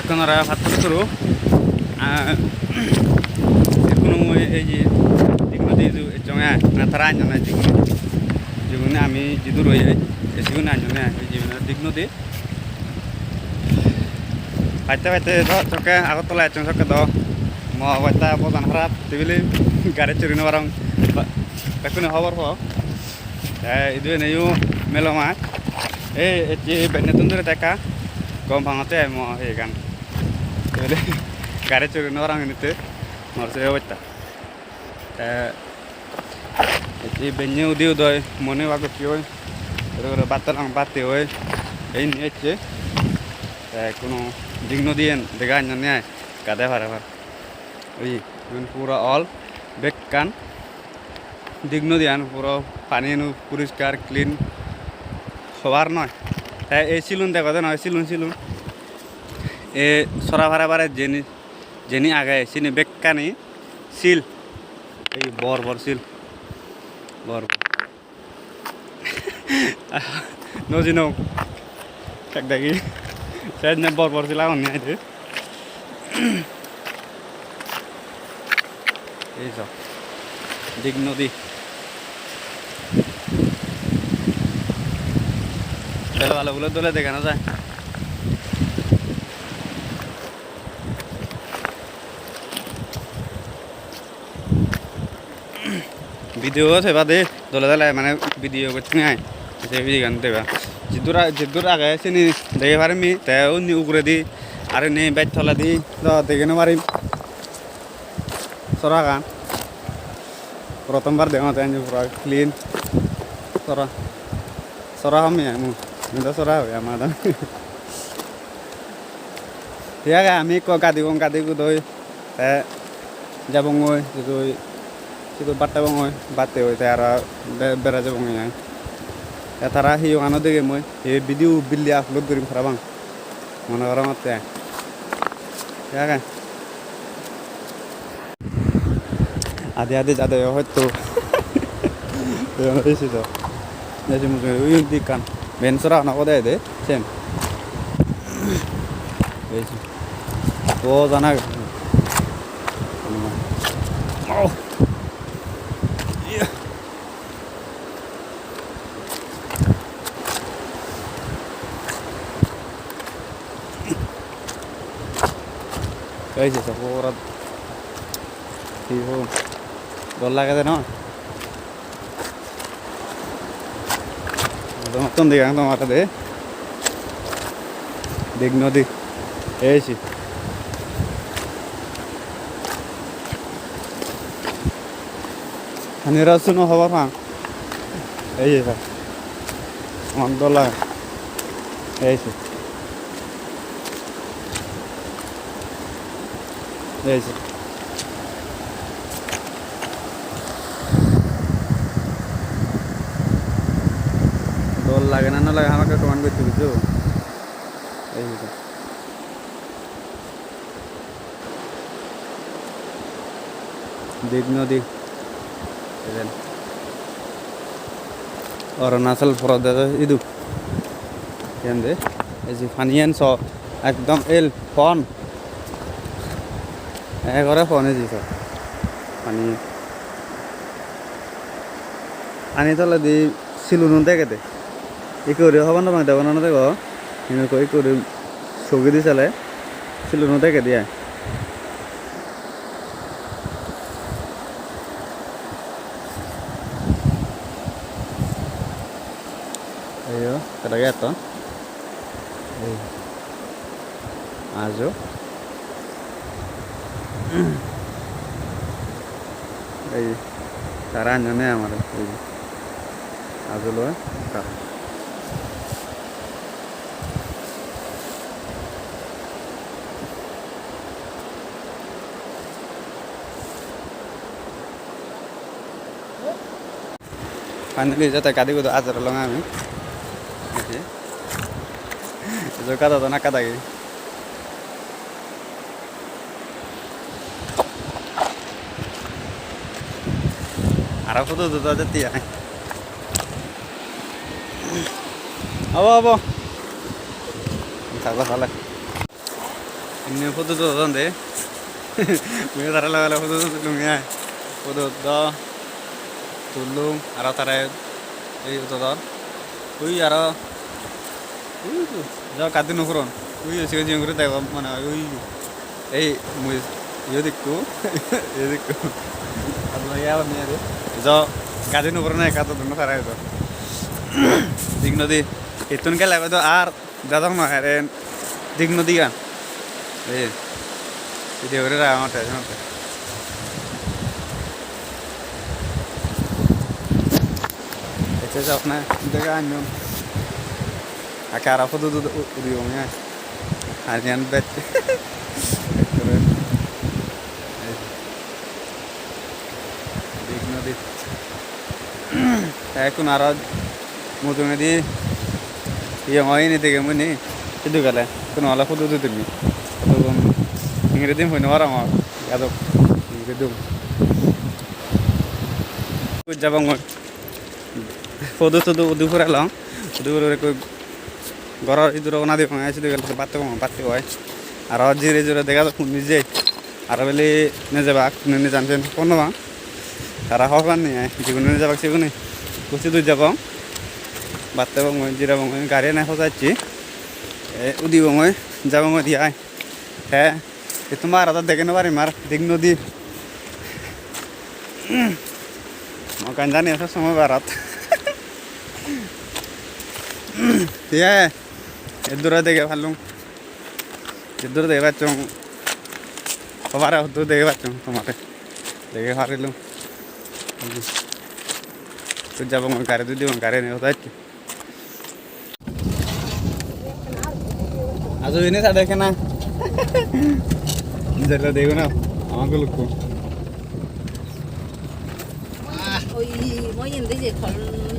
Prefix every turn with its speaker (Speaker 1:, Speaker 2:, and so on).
Speaker 1: এখন ওরা ভাত শুরু কোনো এই যে দিগুলো জমে না তারা আনজনে যেগুলো আমি যদি রয়ে সেগুলো আনজনে যেগুলো দিগুলো দিয়ে পাইতে পাইতে চকে আগরতলা একজন চকে দ মা বজান হারা টেবিলে গাড়ি চুরি নেবার এখন খবর পাও itu neyu meloma eci benetun dure teka gom bangate mo hegan ele gare curi orang ini tuh morse weta eci benyu diu doi mone wago kioi ro batalang bate oi ini eci kuno digno dien degan nya kada para oi pura all bekkan digno dian pura পানি পরিষ্কার clean হওয়ার নয় তাই এই সিলুন দেখো নয় সিলুন এ সরা ভাড়া বারে জেনি আগে সিনি বেকানি সিল এই বর সিল বর নজি নো এক দেখি সেই না বর সিল এখন নিয়ে এই সব দিগ নদী ভালোগুলো দোলে দেখানো যায় ভিডিও সেবা দে দোলে দলে মানে ভিডিও করতে নাই ভিডিও গান দেবা যেদূর আগে চিনি দেখে পারিমি তেও নি উগরে দি আর নে বাইক থলা দি দেখে নো পারিম সরা গান প্রথমবার দেখা তাই পুরা ক্লিন সরা আমি minta surah ya mana dia kan kami kok kadi ku doi jabong oi itu batta bong oi batte oi tara bera jabong ya tara hiyo ano dege moi e video billi upload করিম খারাপ মনে করা মতে ya kan আদে যাতে হয়তো এই তো jadi mungkin ini kan bensora anak kode deh, cem. Oh, sana. Oh. Iya. Guys, itu orang. Itu, dolar kata no. নতুন দিকে তোমার দে দিগ নদী এসি হানিরা শুনো খবর পান এই যে অন ডলার এসি এসি লাগে না লাগে আমাকে কমেন্ট করতে বুঝছো এই দিগ নদী অরুণাচল প্রদেশ ইদু কেন্দে এই যে ফানিয়ান স একদম এল ফন একরে ফোনে দিছ পানি আনি তলে দি সিলুন দেখে ইকরি হবার না দেব না দেখো ইকরি ছবি দি চালে সিলুন দেখে দিয়া ayo kada gato ajo এই তারা জানে আমার আজলো Finally jata kadi ko ajar long ami jo kada to nakada gi ara foto do jati ai abo Salah salah. Ini foto tuh deh. Mungkin taruh lah foto tuh tulungnya. Foto tuh tulung arah taruh itu tuh. Wih arah. Wih tuh. Jauh katin ukuran. Wih sih kan jenggot itu mana? Wih. Mui. Yodikku. Yodikku. Allah ya apa nih ada? Jauh katin ukuran ya kata tuh taruh itu. Digno di. Itun ke level tuh datang no heren. Digno di kan. Ini udah ramai aja nanti. Itu siapa dengan nyom. Akar apa tuh udiongnya. Harian bet. Digno di. Aku narad mutunya di. Yang lain itu kamu nih. Itu kali. Kenapa foto tuh tuh Ingredients punya orang mah, atau ingredient. Jabang mah, foto tuh udah pura lang, udah pura ko gorar itu orang nanti pengen aja tuh kalau pati wae. Arah jire jire deka tuh nije, arah beli nije bak, nije jangan kono mah, arah hokan nih, jika nije bak sih ko nih, kusi tuh jabang, batte bang, jira bang, karya nih hosa cie, udi bang, jabang dia, itu marah tuh deket nubari marah, digno di, makan jani asal semua barat, ya, itu udah deket halung, itu udah deket cung, kemarin itu deket cung, kemarin, deket hari lu, itu jabang karya itu dia karya nih hosa cie, aso ini sadar kena. Jadi देखो ना आँखों लुक्को
Speaker 2: oi, mau yang dia kalau